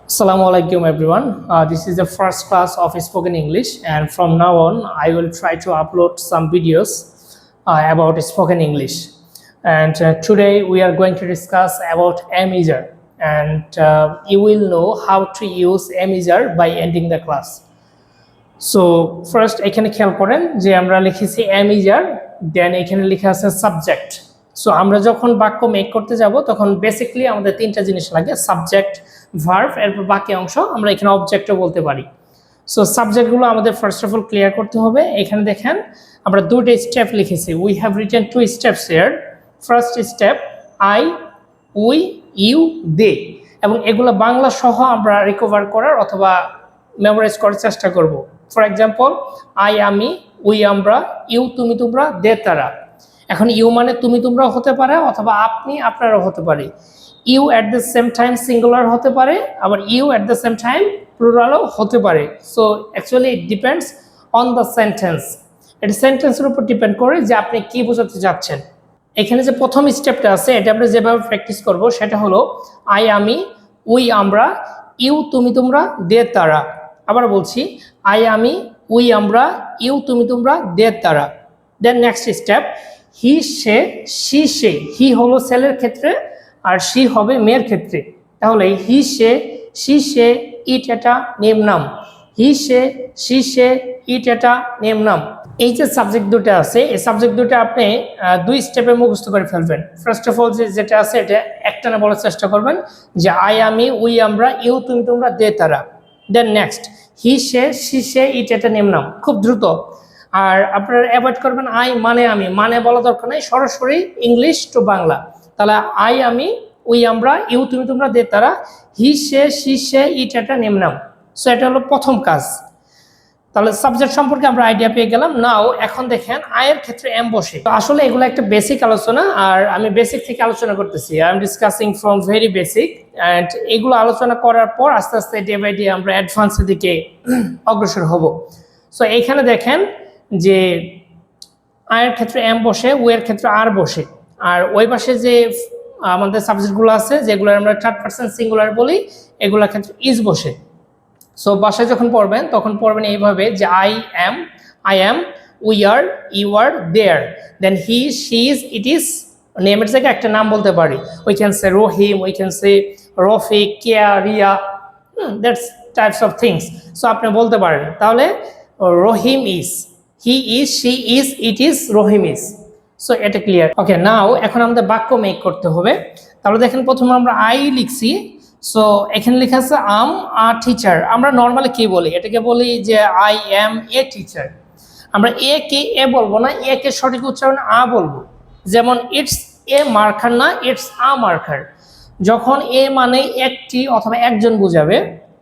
Assalamu alaikum everyone. This is the first class of spoken English, and from now on I will try to upload some videos about spoken English. And today we are going to discuss about Amizer, and you will know how to use Amizer by ending the class. So first এখানে খেয়াল করেন যে আমরা লিখেছি Amizer, then এখানে লেখা আছে subject. So আমরা যখন বাক্য মেক করতে যাব তখন বেসিক্যালি আমাদের তিনটা জিনিস লাগে, সাবজেক্ট, ভার্ব, এরপর বাকি অংশ আমরা এখানে অবজেক্টও বলতে পারি। সো সাবজেক্টগুলো আমাদের ফার্স্ট অফ অল ক্লিয়ার করতে হবে। এখানে দেখেন আমরা দুটো স্টেপ লিখেছি, we have written two steps here. First step I, we, you, they, এবং এগুলো বাংলা সহ আমরা রিকভার করার অথবা মেমোরাইজ করার চেষ্টা করব। ফর এক্সাম্পল, আই আমি, উই আমরা, ইউ তুমি তোমরা, দে তারা। এখন ইউ মানে তুমি তোমরাও হতে পারে অথবা আপনি আপনারাও হতে পারে। You at the same time singular হতে পারে, আবার you at the same time প্লুরালও হতে পারে। So actually it depends on the sentence. এটা সেন্টেন্সের উপর ডিপেন্ড করে যে আপনি কি বোঝাতে যাচ্ছেন। এখানে যে প্রথম স্টেপটা আছে এটা আমরা যেভাবে প্র্যাকটিস করব সেটা হলো আই আমি, উই আমরা, ইউ তুমি তোমরা, দে তারা। আবার বলছি, আই আমি, উই আমরা, ইউ তুমি তোমরা, দে তারা। দেন নেক্সট স্টেপ হি সে, শি সে। হি হলো ছেলের ক্ষেত্রে আর শি হবে মেয়ের ক্ষেত্রে। তাহলে হি সে, শি সে, ইট এটা নেম নাম। হি সে, শি সে, ইট এটা নেম নাম। এই যে সাবজেক্ট দুটো আছে, এই সাবজেক্ট দুটো আপনি দুই স্টেপে মুখস্থ করে ফেলবেন। ফার্স্ট অফ অল যেটা আছে এটা একটানা বলার চেষ্টা করবেন যে আই আমি, উই আমরা, ইউ তুমি তোমরা, দে তারা। দেন নেক্সট হি সে, শি সে, ইট এটা নেম নাম। খুব দ্রুত। আর আপনারা অ্যাভয়েড করবেন আই মানে আমি, মানে বলা দরকার নাই, সরাসরি ইংলিশ টু বাংলা। তাহলে আই আমি, উই আমরা, ইউ তুমি তোমরা, দে তারা, হি সে, শি সে, ইট এটা নেম নাম। সো এটা হলো প্রথম কাজ। তাহলে সাবজেক্ট সম্পর্কে আমরা আইডিয়া পেয়ে গেলাম। নাও এখন দেখেন আয়ের ক্ষেত্রে এম বসে। তো আসলে এগুলো একটা বেসিক আলোচনা, আর আমি বেসিক থেকে আলোচনা করতেছি। I am discussing from very basic, and এগুলো আলোচনা করার পর আস্তে আস্তে ডে বাই ডে আমরা অ্যাডভান্সের দিকে অগ্রসর হব। সো এইখানে দেখেন যে আয়ের ক্ষেত্রে এম বসে, ও এর ক্ষেত্রে আর বসে, আর ওই পাশে যে আমাদের সাবজেক্টগুলো আছে যেগুলো আমরা থার্ড পারসন সিঙ্গুলার বলি, এগুলোর ক্ষেত্রে ইজ বসে। সো বাসায় যখন পড়বেন তখন পড়বেন এইভাবে যে I am, we are, you are, they're. Then he, she is, it is. নেমের জায়গায় একটা নাম বলতে পারি। We can say Rahim, we can say Rafiq, Keya, Riya, that's types of things. So আপনি বলতে পারেন তাহলে Rahim is, he is, she is, it is, Rahim is. So এটা ক্লিয়ার। ওকে, নাও এখন আমাদের বাক্য মেক করতে হবে। তাহলে দেখেন প্রথমে আমরা আই লিখছি। সো এখানে লেখা আছে আম আ টিচার। আমরা নর্মালি কি বলি, এটাকে বলি যে আই এম এ টিচার। আমরা এ কে এ বলবো না, এ কে সঠিক উচ্চারণ আ বলবো। যেমন ইটস এ মার্কার না, ইটস আ মার্কার। যখন এ মানে একটি অথবা একজন বোঝাবে,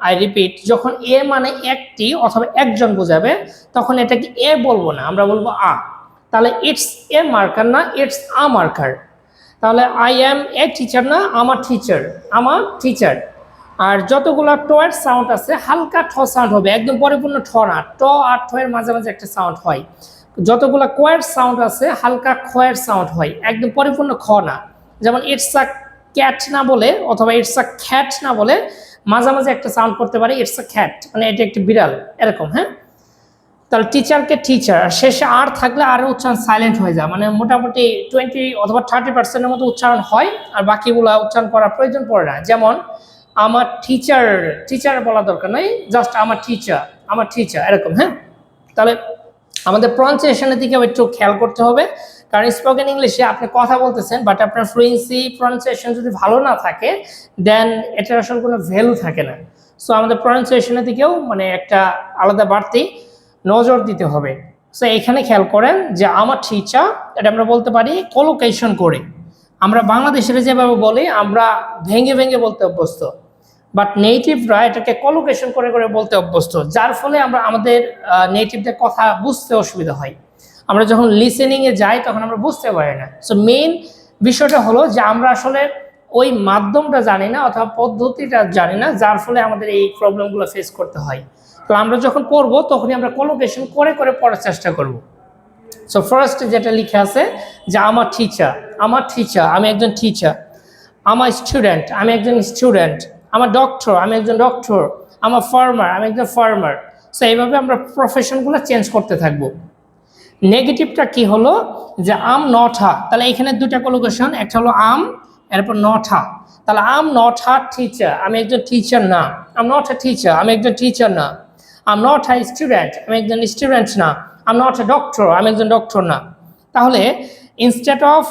আই রিপিট, যখন এ মানে একটি অথবা একজন বোঝাবে তখন এটাকে এ বলবো না, আমরা বলবো আ। তাহলে ইটস এ মার্কার না, ইটস আ মার্কার। তাহলে আই অ্যাম এ টিচার না, আমার টিচার, আমার টিচার। আর যতগুলো ট এর সাউন্ড আছে হালকা ঠ সাউন্ড হবে, একদম পরিপূর্ণ ঠ না, ট আর ঠ এর মাঝে মাঝে একটা সাউন্ড হয়। যতগুলো ক এর সাউন্ড আছে হালকা খ এর সাউন্ড হয়, একদম পরিপূর্ণ খ না। যেমন ইটস আ ক্যাট না বলে অথবা ইটস আ খ্যাট না বলে মাঝামাঝি একটা সাউন্ড করতে পারে, ইটস আ খ্যাট, মানে এটা একটি বিড়াল, এরকম। হ্যাঁ, তাহলে টিচারকে টিচার, শেষে আর থাকলে আর উচ্চারণ সাইলেন্ট হয়ে যায়, মানে মোটামুটি 20 অথবা 30% মতো উচ্চারণ হয়, আর বাকিগুলো উচ্চারণ করার প্রয়োজন পড়ে না। যেমন আমার টিচার, টিচার বলা দরকার নাই, জাস্ট আমার টিচার, আমার টিচার, এরকম। হ্যাঁ, তাহলে আমাদের প্রনাউন্সিয়েশনের দিকে একটু খেয়াল করতে হবে, কারণ স্পোকেন ইংলিশে আপনি কথা বলতেছেন বাট আপনার ফ্লুয়েন্সি, প্রনাউন্সিয়েশন যদি ভালো না থাকে দেন এটার আসলে কোনো ভ্যালু থাকে না। সো আমাদের প্রনাউন্সিয়েশনের দিকেও মানে একটা আলাদা বাড়তি নজর দিতে হবে। সো এখানে খেয়াল করেন যে আমার টিচার, এটা আমরা বলতে পারি কলোকেশন করে। আমরা বাংলাদেশের যেভাবে বলি আমরা ভেঙে ভেঙে বলতে অভ্যস্ত, বাট নেটিভরা এটাকে কলোকেশন করে করে বলতে অভ্যস্ত, যার ফলে আমরা আমাদের নেটিভদের কথা বুঝতে অসুবিধা হয়। আমরা যখন লিসেনিংয়ে যাই তখন আমরা বুঝতে পারি না। সো মেইন বিষয়টা হলো যে আমরা আসলে ওই মাধ্যমটা জানি না অথবা পদ্ধতিটা জানি না, যার ফলে আমাদের এই প্রবলেমগুলো ফেস করতে হয়। তো আমরা যখন পড়বো তখনই আমরা কলোকেশন করে করে পড়ার চেষ্টা করব। সো ফার্স্ট যেটা লিখে আছে যে আমার টিচার, আমার টিচার, আমি একজন টিচার। আমার স্টুডেন্ট, আমি একজন স্টুডেন্ট। আমার ডক্টর, আমি একজন ডক্টর। আমার ফার্মার, আমি একজন ফার্মার। সো এইভাবে আমরা প্রফেশনগুলো চেঞ্জ করতে থাকবো। নেগেটিভটা কি হলো, যে আম নট হা, তাহলে এখানে দুটা কলোকেশন, একটা হলো আম, এরপর নট হা। তাহলে আম নট হা টিচার, আমি একজন টিচার না। আম নট হা টিচার, আমি একজন টিচার না। আম নট হা স্টুডেন্ট, আমি একজন স্টুডেন্ট না। আম নট হা ডক্টর, আমি একজন ডক্টর না। তাহলে instead of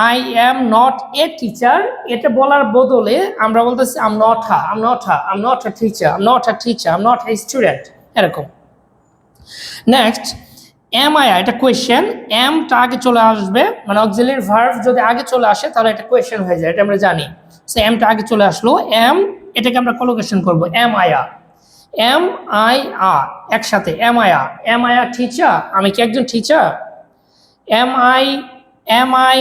I am not a teacher, এটা বলার বদলে আমরা বলতেছি I'm not a, I'm not a, I'm not a teacher, um not a teacher, um not a student, এরকম। নেক্সট এম আই, এটা কোয়েশ্চেন, এমটা আগে চলে আসবে, মানে অক্সিলারি ভার্ব যদি আগে চলে আসে তাহলে এটা কোয়েশ্চেন হয়ে যায়, এটা আমরা জানি। সো এমটা আগে চলে আসলো, এম, এটাকে আমরা কলোকেশন করব, am I a, am I a, একসাথে am I a, am I a teacher, আমি কি একজন teacher? Am I, am I,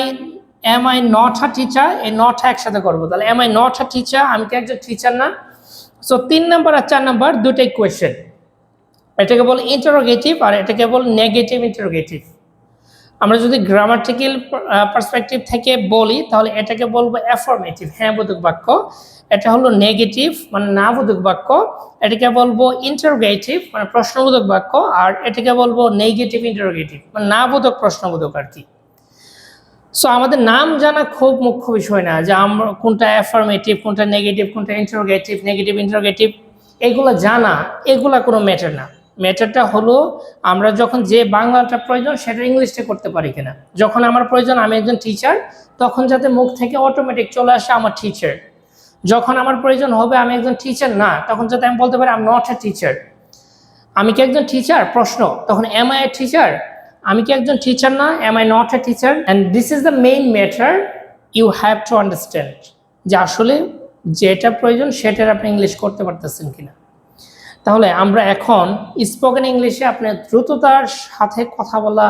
am I not a teacher, এই নট একসাথে করবো, তাহলে am I not a teacher, আমি কি একজন টিচার না? সো 3 নাম্বার আর 4 নাম্বার দুটাই কোয়েশ্চেন। এটাকে বল ইন্টারোগেটিভ আর এটাকে বল নেগেটিভ ইন্টারোগেটিভ। আমরা যদি গ্রামাটিক্যাল পার্সপেক্টিভ থেকে বলি তাহলে এটাকে বলবো অ্যাফার্মেটিভ, হ্যাঁ বোধক বাক্য। এটা হলো নেগেটিভ মানে না বোধক বাক্য। এটাকে বলবো ইন্টারোগেটিভ মানে প্রশ্নবোধক বাক্য। আর এটাকে বলবো নেগেটিভ ইন্টারোগেটিভ মানে না বোধক প্রশ্নবোধক আর কি। সো আমাদের নাম জানা খুব মুখ্য বিষয় না, যে আমরা কোনটা অ্যাফার্মেটিভ, কোনটা নেগেটিভ, কোনটা ইন্টারোগেটিভ, নেগেটিভ ইন্টারোগেটিভ, এগুলো জানা, এগুলা কোনো ম্যাটার না। ম্যাটারটা হলো আমরা যখন যে বাংলাটা প্রয়োজন সেটা ইংলিশটা করতে পারি কিনা। যখন আমার প্রয়োজন আমি একজন টিচার, তখন যাতে মুখ থেকে অটোমেটিক চলে আসে আমার টিচার। যখন আমার প্রয়োজন হবে আমি একজন টিচার না, তখন যাতে আমি বলতে পারি I am not a teacher. আমি কি একজন টিচার, প্রশ্ন, তখন এম আই এ টিচার, আমি কি একজন টিচার না, am I not a teacher. And this is the main matter you have to understand, যে আসলে যেটা প্রয়োজন সেটার আপনি ইংলিশ করতে পারতেছেন কিনা। তাহলে আমরা এখন স্পোকেন ইংলিশে আপনার দ্রুততার সাথে কথা বলা,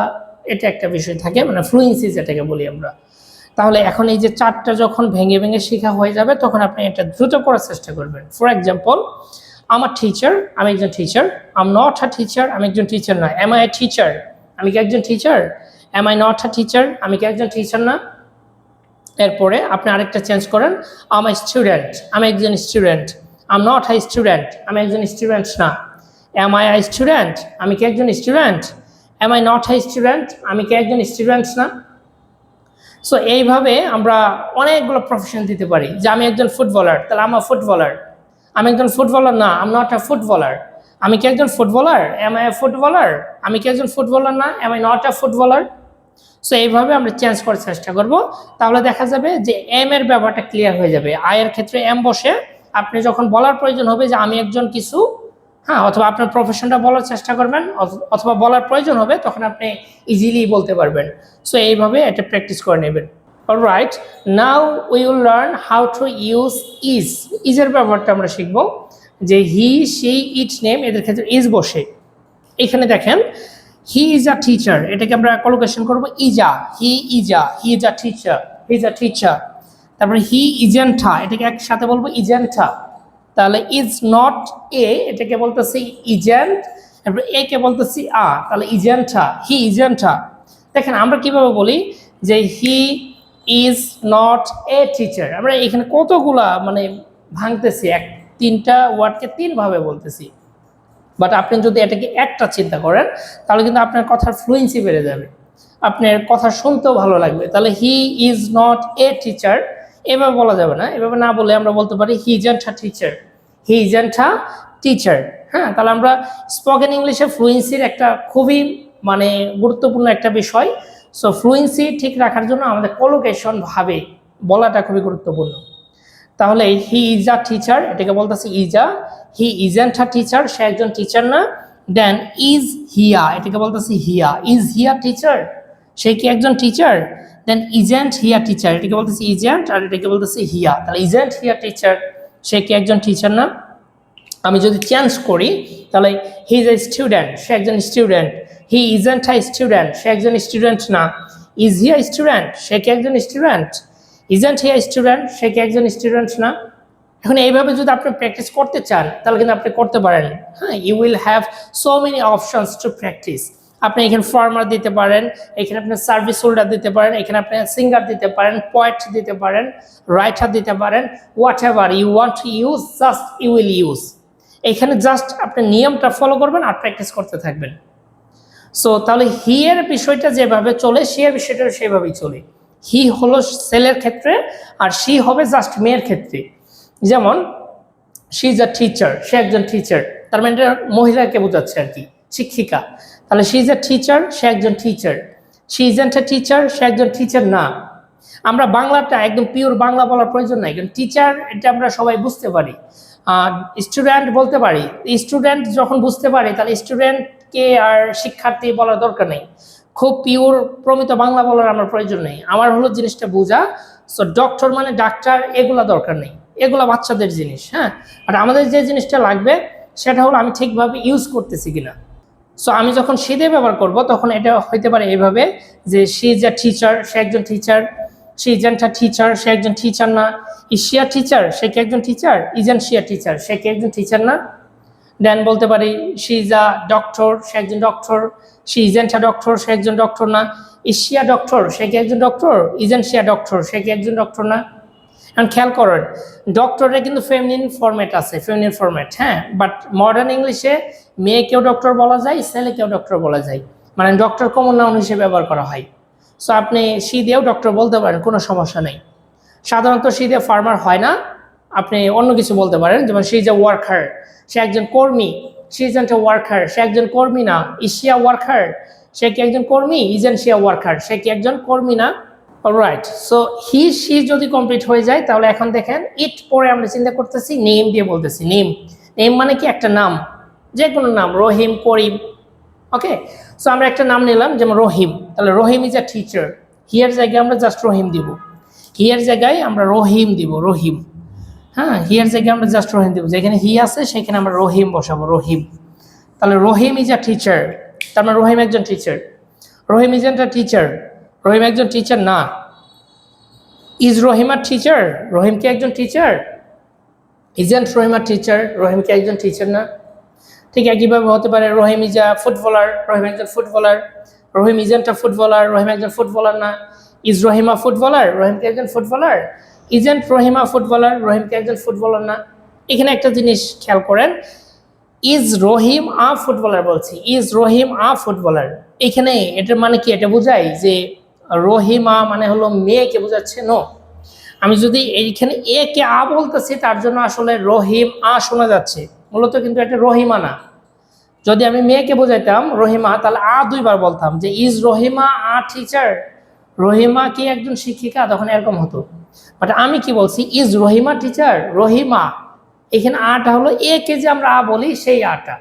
এটা একটা বিষয় থাকে, মানে ফ্লুয়েন্সি যেটাকে বলি আমরা। তাহলে এখন এই যে চারটা যখন ভেঙে ভেঙে শেখা হয়ে যাবে তখন আপনি এটা দ্রুত করার চেষ্টা করবেন। ফর এক্সাম্পল, আমার টিচার, আমি একজন teacher. Um not a teacher, আমি একজন টিচার না। এম আই এ টিচার, আমি কি একজন teacher? Am I not a teacher, আমি কি একজন টিচার না? এরপরে আপনি আরেকটা চেঞ্জ করেন, আম আই স্টুডেন্ট, আমি একজন student. Am not I student, আমি একজন স্টুডেন্ট না। এম আই আই স্টুডেন্ট, আমি কি একজন student? Am I not I student, আমি কি একজন স্টুডেন্ট না? সো এইভাবে আমরা অনেকগুলো প্রফেশন দিতে পারি, যে আমি একজন ফুটবলার, তাহলে আম আ ফুটবলার, আমি একজন ফুটবলার না, আম নট আ ফুটবলার। আমি কি একজন footballer? Am I a footballer, আমি কি একজন ফুটবলার না, am I not a footballer. So এইভাবে আমরা চেঞ্জ করার চেষ্টা করব, তাহলে দেখা যাবে যে এম এর ব্যাপারটা ক্লিয়ার হয়ে যাবে। আয়ের ক্ষেত্রে এম বসে, আপনি যখন বলার প্রয়োজন হবে যে আমি একজন কিছু, হ্যাঁ, অথবা আপনার প্রফেশনটা বলার চেষ্টা করবেন, অথবা বলার প্রয়োজন হবে তখন আপনি ইজিলি বলতে পারবেন। সো এইভাবে এটা প্র্যাকটিস করে নেবেন। Alright, now we will learn how to use is. ইজের ব্যাপারটা আমরা শিখব, যে হি, শি, ইট, নেম, এদের ক্ষেত্রে ইজ বসে। এখানে দেখেন, হি ইজ আ টিচার, এটাকে আমরা কলোকেশন করবো ইজা, হি ইজা, he is a teacher, he is a teacher. তারপরে হি ইজেন্টা, এটাকে একসাথে বলবো ইজেন্টা। তাহলে ইজ নট এ, এটাকে বলতেছি ইজেন্ট। তারপরে এ কে বলতেছি আ, তাহলে ইজেন্টা, হি ইজেন্টা। দেখেন আমরা কিভাবে বলি যে he is not a teacher, আমরা এখানে কতগুলা মানে ভাঙতেছি, তিনটা ওয়ার্ডকে তিনভাবে বলতেছি। বাট আপনি যদি এটাকে একটা চিন্তা করেন তাহলে কিন্তু আপনার কথার ফ্লুয়েন্সি বেড়ে যাবে, আপনার কথা শুনতেও ভালো লাগবে। তাহলে he is not a teacher এভাবে বলা যাবে না, এভাবে না বলে আমরা বলতে পারি he isn't a teacher, he isn't a teacher. হ্যাঁ, তাহলে আমরা স্পোকেন ইংলিশে ফ্লুয়েন্সির একটা খুবই মানে গুরুত্বপূর্ণ একটা বিষয়। সো ফ্লুয়েন্সি ঠিক রাখার জন্য আমাদের কলোকেশন ভাবে বলাটা খুবই গুরুত্বপূর্ণ। তাহলে হি ইজ আ টিচার, এটাকে বলতেছি ইজা। হি ইজেন্ট আ টিচার, সে একজন টিচার না। দেন ইজ হিয়া, এটাকে বলতেছি হিয়া। ইজ হিয়া টিচার, সে কি একজন teacher? Then isn't he a teacher, এটাকে বলতেছি ইজেন্ট, আর এটাকে বলতেছি হিয়া। তাহলে ইজেন্ট হিয়া টিচার, সে কি একজন টিচার না? আমি যদি চেঞ্জ করি তাহলে হি ইজ এ স্টুডেন্ট, সে একজন student. He isn't a student, সে একজন স্টুডেন্ট না। ইজ হিয়া স্টুডেন্ট, সে কি একজন স্টুডেন্ট? ইজেন্ট হিয়া স্টুডেন্ট, সে কি একজন স্টুডেন্ট না? এখন এইভাবে যদি আপনি প্র্যাকটিস করতে চান তাহলে কিন্তু আপনি করতে পারেন। হ্যাঁ, you will have so many options to practice. আপনি এখানে ফার্মার দিতে পারেন, এখানে আপনি সার্ভিস হোল্ডার দিতে পারেন, এখানে আপনি সিঙ্গার দিতে পারেন, পোয়েট দিতে পারেন, রাইটার দিতে পারেন, whatever you want to use just you will use. এখানে জাস্ট আপনি নিয়মটা ফলো করবেন আর প্র্যাকটিস করতে থাকবেন। সো তাহলে হি এর বিষয়টা যেভাবে চলে সি এর বিষয়টা সেভাবেই চলে। হি হলো ছেলের ক্ষেত্রে আর শি হবে জাস্ট মেয়ের ক্ষেত্রে। যেমন শি ইজ আ টিচার, সে একজন টিচার, তার মানে এটা মহিলাকে বোঝাচ্ছে আর কি, শিক্ষিকা। তাহলে শি ইজ আ টিচার, সে একজন teacher. She isn't a teacher, সে একজন টিচার না। আমরা বাংলাটা একদম পিওর বাংলা বলার প্রয়োজন নাই, কারণ টিচার এটা আমরা সবাই বুঝতে পারি। স্টুডেন্ট বলতে পারি, স্টুডেন্ট যখন বুঝতে পারি তাহলে স্টুডেন্টকে আর শিক্ষার্থী বলার দরকার নেই। খুব পিওর প্রমিত বাংলা বলার আমার প্রয়োজন নেই, আমার হলো জিনিসটা বোঝা। সো ডক্টর মানে ডাক্তার এগুলা দরকার নেই, এগুলা বাচ্চাদের জিনিস। হ্যাঁ, আর আমাদের যে জিনিসটা লাগবে সেটা হলো আমি ঠিকভাবে ইউজ করতেছি কিনা। সো আমি যখন শি দিয়ে ব্যবহার করব তখন এটা হইতে পারে এইভাবে যে শি ইজ আ টিচার, সে একজন teacher. She isn't a teacher, সে একজন টিচার না। ইজ শি আ টিচার, সে কি একজন teacher? Isn't she a teacher, সে কি একজন টিচার না। দেন বলতে পারি শি ইজ আ ডক্টর, সে একজন doctor. She isn't a doctor, সে একজন ডক্টর না। ইজ শি আ ডক্টর, সে কি একজন doctor? Isn't she a doctor, সে কি একজন ডক্টর না। এখন খেয়াল করেন ডক্টরের কিন্তু ফেমিনিন ফরম্যাট আছে, ফেমিনিন ফরম্যাট। হ্যাঁ, বাট মডার্ন ইংলিশে মেয়েকেও ডক্টর বলা যায়, ছেলেকেও ডক্টর বলা যায়, মানে ডক্টর কমন নাউন হিসেবে ব্যবহার করা হয়। সো আপনি শি দিয়েও ডক্টর বলতে পারেন, কোনো সমস্যা নেই। সাধারণত শি দিয়ে ফার্মার হয় না, আপনি অন্য কিছু বলতে পারেন, যেমন শি ইজ এ ওয়ার্কার, সে একজন কর্মী। শি ইজন্ট এ ওয়ার্কার, সে একজন কর্মী না। ইজ শি আ ওয়ার্কার, সে কি একজন কর্মী? ইজন্ট শি আ ওয়ার্কার, সে কি একজন কর্মী না। অলরাইট, সো হি শি যদি কমপ্লিট হয়ে যায় তাহলে এখন দেখেন ইট পরে আমরা চিন্তা করতেছি নেম দিয়ে বলতেছি। নেম, নেম মানে কি? একটা নাম, যে কোনো নাম, রহিম, করিম। ওকে, সো আমরা একটা নাম নিলাম যেমন রহিম, তাহলে Rahim is a teacher. Here জায়গায় আমরা জাস্ট রহিম দিব, হিয়ার জায়গায় আমরা রহিম দিব, রহিম। হ্যাঁ, হিয়ার জায়গায় আমরা জাস্ট রহিম দিব, যেখানে হি আছে সেখানে আমরা রহিম বসাবো, রহিম। তাহলে রহিম ইজ আ টিচার, তার মানে রহিম একজন teacher. Rahim isn't a teacher, Rahim একজন টিচার না। Is Rahim a teacher, Rahim কি একজন teacher? Isn't Rahim a teacher, Rahim কি একজন টিচার না। ঠিক একইভাবে হতে পারে রহিম ইজ আ ফুটবলার, রহিম একজন footballer. Rahim isn't a footballer, Rahim একজন ফুটবলার না। Is Rahim a footballer, Rahim কি একজন footballer? Isn't Rahim a footballer, Rahim কি একজন ফুটবলার না। এখানে একটা জিনিস খেয়াল করেন, ইজ রহিম আ ফুটবলার বলছি, ইজ রহিম আ ফুটবলার। এখানে এটার মানে কি? এটা বোঝায় যে রহিমা মানে হলো মেয়েকে বোঝাচ্ছে? নো। আমি যদি এইখানে এ কে আ বলতেছি তার জন্য আসলে রহিম আ শোনা যাচ্ছে, মূলত কিন্তু এটা রহিমা না। যদি আমি মেয়েকে বোঝাইতাম রহিমা তাহলে আ দুইবার বলতাম যে is Rahima a teacher, Rahima কি একজন শিক্ষিকা, তখন এরকম হতো। বাট আমি কি বলছি? Is Rahima teacher, Rahima. এখানে আটা হলো এ কে যে আমরা আ বলি সেই আটা।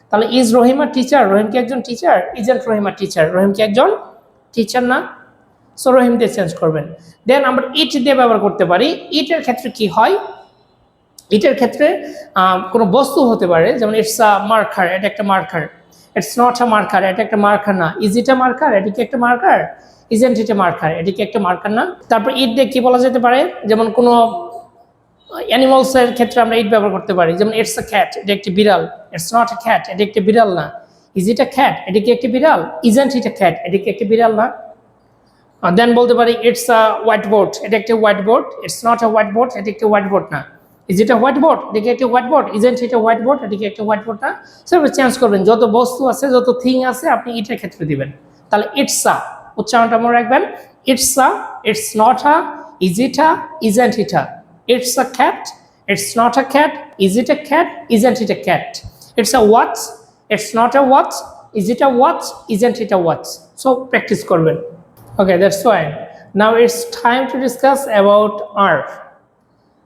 তাহলে ইজ রহিমা টিচার, রহিম কি একজন teacher? Isn't Rahima teacher, Rahim কি একজন টিচার না। সো রহিম দিয়ে চেঞ্জ করবেন। দেন আমরা ইট দিয়ে ব্যবহার করতে পারি। ইটের ক্ষেত্রে কি হয়? ইটের ক্ষেত্রে কোনো বস্তু হতে পারে, যেমন ইটস আ মার্কার, এটা একটা marker. It's not a marker, এটা একটা মার্কার না। ইজ ইট আ মার্কার, এটা কি একটা marker? Isn't it a marker, এটা কি একটা মার্কার না। তারপর ইট দিয়ে কি বলা যেতে পারে? যেমন কোনো অ্যানিমালসের ক্ষেত্রে আমরা ইট ব্যবহার করতে পারি, যেমন ইটস আ ক্যাট, এটা একটি বিড়াল। ইটস নট আ ক্যাট, এটা একটি বিড়াল না। ইজ ইট আ ক্যাট, এটা কি একটি বিড়াল? ইজন্ট ইট আ ক্যাট, এটা কি একটি বিড়াল না। দেন বলতে পারি ইটস আ হোয়াইট বোর্ড, এটা একটি white board. It's not a white board, এটা একটি হোয়াইট বোর্ড না। Is it a white board, এটা কি একটি white board? Isn't it a white board, এটা কি একটি হোয়াইট বোর্ড না। সেভাবে চেঞ্জ করবেন, যত বস্তু আছে, যত থিং আছে আপনি ইটের ক্ষেত্রে দিবেন। তাহলে ইটস আ, উচ্চারণটা মনে রাখবেন, it's a, it's not a, is it a, isn't it a. It's a cat, it's not a cat, is it a cat, isn't it a cat. It's a watch, it's not a watch, is it a watch, isn't it a watch. So practice করবেন। Okay, that's fine. Now it's time to discuss about are.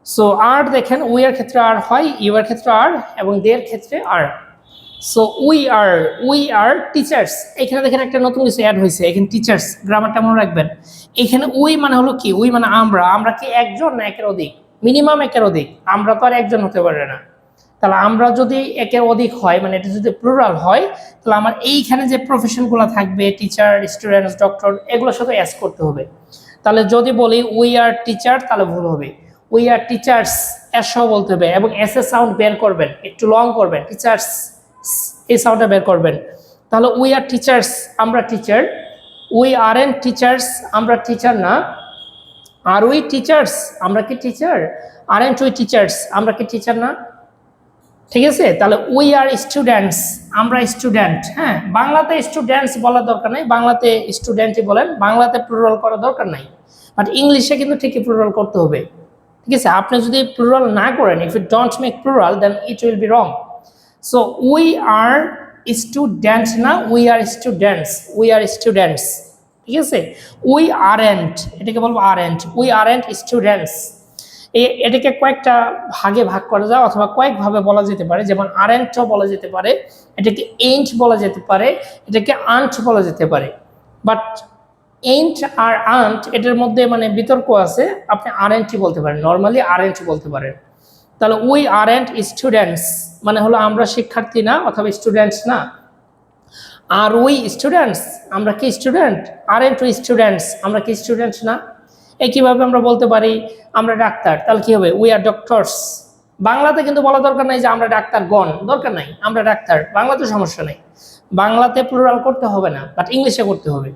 So are দেখেন we এর ক্ষেত্রে are হয়, you এর ক্ষেত্রে are এবং they এর ক্ষেত্রে are. So we are teachers. এখানে দেখেন একটা নতুন কিছু অ্যাড হয়েছে, এখানে টিচার্স, গ্রামারটা মনে রাখবেন। এখানে we মানে হলো কি? we মানে আমরা, আমরা কি একজন না একের অধিক? মিনিমাম একের অধিক, আমরা তো আর একজন হতে পারে না। তাহলে আমরা যদি একের অধিক হয়, মানে এটা যদি প্লুরাল হয়, তাহলে আমার এইখানে যে প্রফেশনগুলো থাকবে, টিচার, স্টুডেন্টস, ডক্টর, এগুলোর সাথে অ্যাড করতে হবে। তাহলে যদি বলি উই আর টিচার তাহলে ভুল হবে, উই আর টিচার্স এস সহ বলতে হবে এবং এস এর সাউন্ড বের করবেন, একটু লং করবেন, টিচার্স এই সাউন্ডটা বের করবেন। তাহলে উই আর টিচার্স, আমরা teacher. We aren't teachers, আমরা টিচার না। আর উই টিচার্স, আমরা কি teacher? Aren't we teachers, আমরা কি টিচার না? ঠিক আছে, তাহলে উই আর স্টুডেন্টস, আমরা স্টুডেন্ট। হ্যাঁ, বাংলাতে স্টুডেন্টস বলার দরকার নাই, বাংলাতে স্টুডেন্টই বলেন, বাংলাতে প্লুরাল করার দরকার নাই। বাট ইংলিশে কিন্তু ঠিকই প্লুরাল করতে হবে। ঠিক আছে, আপনি যদি প্লুরাল না করেন, if you don't make plural then it will be wrong. So we are student না, we are students, we are students. ঠিক আছে, উই আরেন্ট, এটাকে বলবো আরেন্ট, উই আরেন্ট স্টুডেন্টস। এটাকে কয়েকটা ভাগে ভাগ করা যায় অথবা কয়েকভাবে বলা যেতে পারে, যেমন আরেন্টও বলা যেতে পারে, এটাকে এন্ট বলা যেতে পারে, এটাকে আন্ট বলা যেতে পারে। বাট এন্ট আর আন্ট এটার মধ্যে মানে বিতর্ক আছে, আপনি আরেন্টই বলতে পারেন, নর্মালি আরেন্ট বলতে পারেন। তাহলে উই আরেন্ট স্টুডেন্টস মানে হলো আমরা শিক্ষার্থী না অথবা স্টুডেন্টস না। আর উই স্টুডেন্টস, আমরা কি স্টুডেন্ট? আরেন্ট উই স্টুডেন্টস, আমরা কি স্টুডেন্টস না? একইভাবে আমরা বলতে পারি আমরা ডাক্তার, তাহলে কি হবে? We are doctors. বাংলাতে কিন্তু বলা দরকার নাই যে আমরা ডাক্তারগণ, দরকার নাই, আমরা ডাক্তার, বাংলাতে সমস্যা নেই, বাংলাতে প্লুরাল করতে হবে না, বাট ইংলিশে করতে হবে।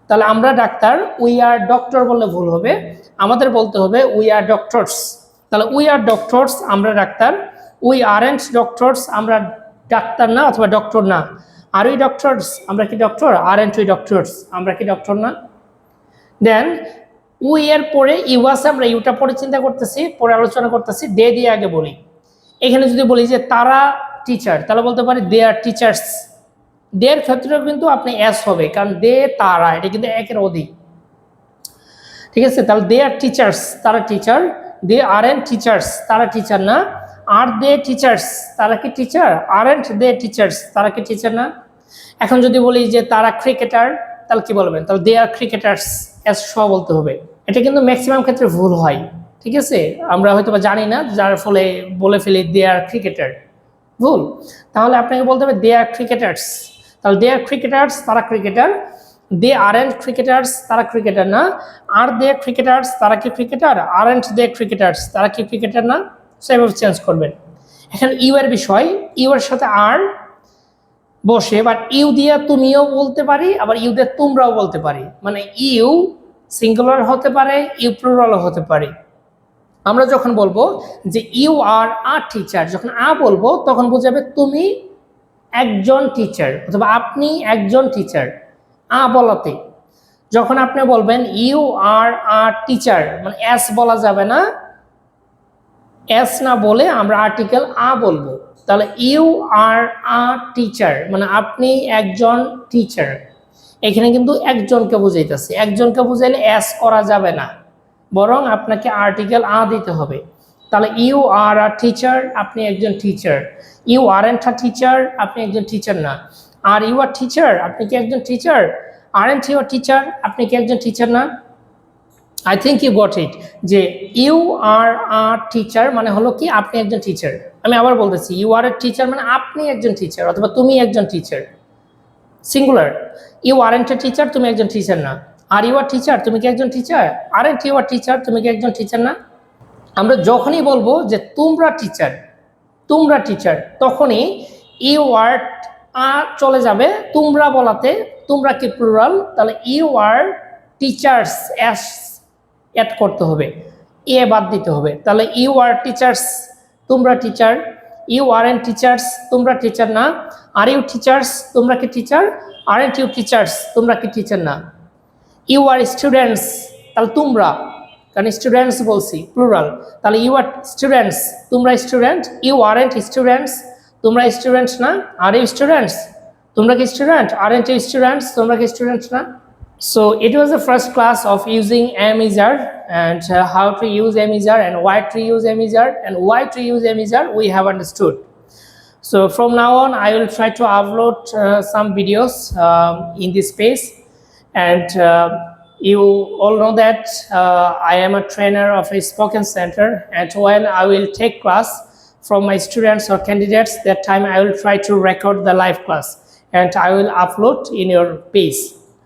তাহলে আমরা ডাক্তার, উই আর ডক্টর বললে ভুল হবে, আমাদের বলতে হবে উই আর ডক্টরস। তাহলে উই আর ডক্টরস, আমরা ডাক্তার। উই আরেন্ট ডক্টরস, আমরা ডাক্তার না অথবা ডক্টর না। আর উই ডক্টরস, আমরা কি ডক্টর? আরেন্ট উই ডক্টরস, আমরা কি ডক্টর না? দেন উই এর পরে ইউ আছে, আমরা ইউটা পরে চিন্তা করতেছি, পরে আলোচনা করতেছি, দে দিয়ে আগে বলি। এখানে যদি বলি যে তারা টিচার, তাহলে বলতে পারি দে আর টিচার্স। দে এর ক্ষেত্রেও কিন্তু আপনি এস হবে, কারণ দে তারা, এটা কিন্তু একের অধিক। ঠিক আছে, তাহলে দে আর টিচার্স, তারা teacher. They aren't teachers, তারা টিচার না। আর দে টিচার্স, তারা কি teacher? Aren't they teachers, তারা কি টিচার না? এখন যদি বলি যে তারা ক্রিকেটার, তাহলে কি বলবেন? তাহলে দে আর ক্রিকেটার্স, এস স বলতে হবে। এটা কিন্তু ম্যাক্সিমাম ক্ষেত্রে ভুল হয়। ঠিক আছে, আমরা হয়তো বা জানি না, যার ফলে বলে ফেলি দে আর ক্রিকেটার, ভুল। তাহলে আপনাকে বলতে হবে দে আর ক্রিকেটার্স। তাহলে দে আর ক্রিকেটার্স, তারা cricketer. They aren't cricketers, তারা ক্রিকেটার না। আর দে ক্রিকেটার্স, তারা কি cricketer? Aren't they cricketers, তারা কি ক্রিকেটার না? সেভাবে চেঞ্জ করবেন। এখানে ইউ এর বিষয়, ইউ এর সাথে আর বসে, বাট ইউ দিয়ে তুমিও বলতে পারি, আবার ইউ দিয়ে তোমরাও বলতে পারি। মানে ইউ সিঙ্গুলার হতে পারে, ইউ প্লুরালও হতে পারে। আমরা যখন বলবো যে ইউ আর আ টিচার, যখন আ বলবো তখন বোঝাবে তুমি একজন টিচার অথবা আপনি একজন টিচার, আ বলাতে। যখন আপনি বলবেন ইউ আর আ টিচার, মানে এস বলা যাবে না, এস না বলে আমরা আর্টিকেল আ বলবো। তাহলে ইউ আর আ টিচার মানে আপনি একজন টিচার। এখানে কিন্তু একজনকে বুঝাইতেছে, একজনকে বুঝাইলে এস করা যাবে না, বরং আপনাকে আর্টিকেল আ দিতে হবে। তাহলে ইউ আর আ টিচার, আপনি একজন teacher. You aren't a teacher, আপনি একজন টিচার না। আর ইউ আর টিচার, আপনি কি একজন teacher? Aren't you are teacher, আপনি কি একজন টিচার না? I think you got it, যে ইউ আর আ টিচার মানে হলো কি আপনি একজন টিচার। আমি আবার বলতেছি, ইউ আর এ টিচার মানে আপনি একজন টিচার অথবা তুমি একজন teacher, singular. You aren't a teacher, তুমি একজন টিচার না। আর ইউ আর টিচার, তুমি কি একজন teacher? Aren't you are teacher, তুমি কি একজন টিচার না? আমরা যখনই বলবো যে তোমরা টিচার, তোমরা টিচার, তখনই ইউ আর আ চলে যাবে তোমরা বলাতে। তোমরা কি প্লুরাল, তাহলে you are teachers s add করতে হবে, এ বাদ দিতে হবে। তাহলে ইউ আর টিচার্স, তোমরা teacher. You aren't teachers, তোমরা টিচার না। আর ইউ টিচার্স, তোমরা কি teacher? Aren't you teachers, তোমরা কি টিচার না? ইউ আর স্টুডেন্টস, তাহলে তোমরা, কারণ স্টুডেন্টস বলছি প্লুরাল। তাহলে ইউ আর স্টুডেন্টস, তোমরা student. You aren't students, তোমরা স্টুডেন্ট না। আর ইউ স্টুডেন্টস, তোমরা কি student? Aren't you students, তোমরা কি স্টুডেন্ট না? So it was the first class of using am-iser and how to use am-iser and why to use am-iser and why to use am-iser we have understood. So from now on I will try to upload some videos in this space, and you all know that I am a trainer of a spoken center, and when I will take class from my students or candidates, that time I will try to record the live class and I will upload in your page.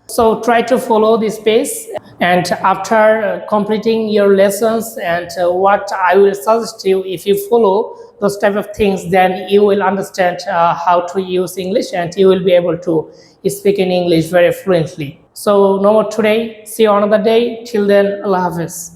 So try to follow this pace, and after completing your lessons, and what I will suggest you, if you follow those type of things, then you will understand how to use English, and you will be able to speak in English very fluently. So no more today. See you another day. Till then, Allah Hafiz.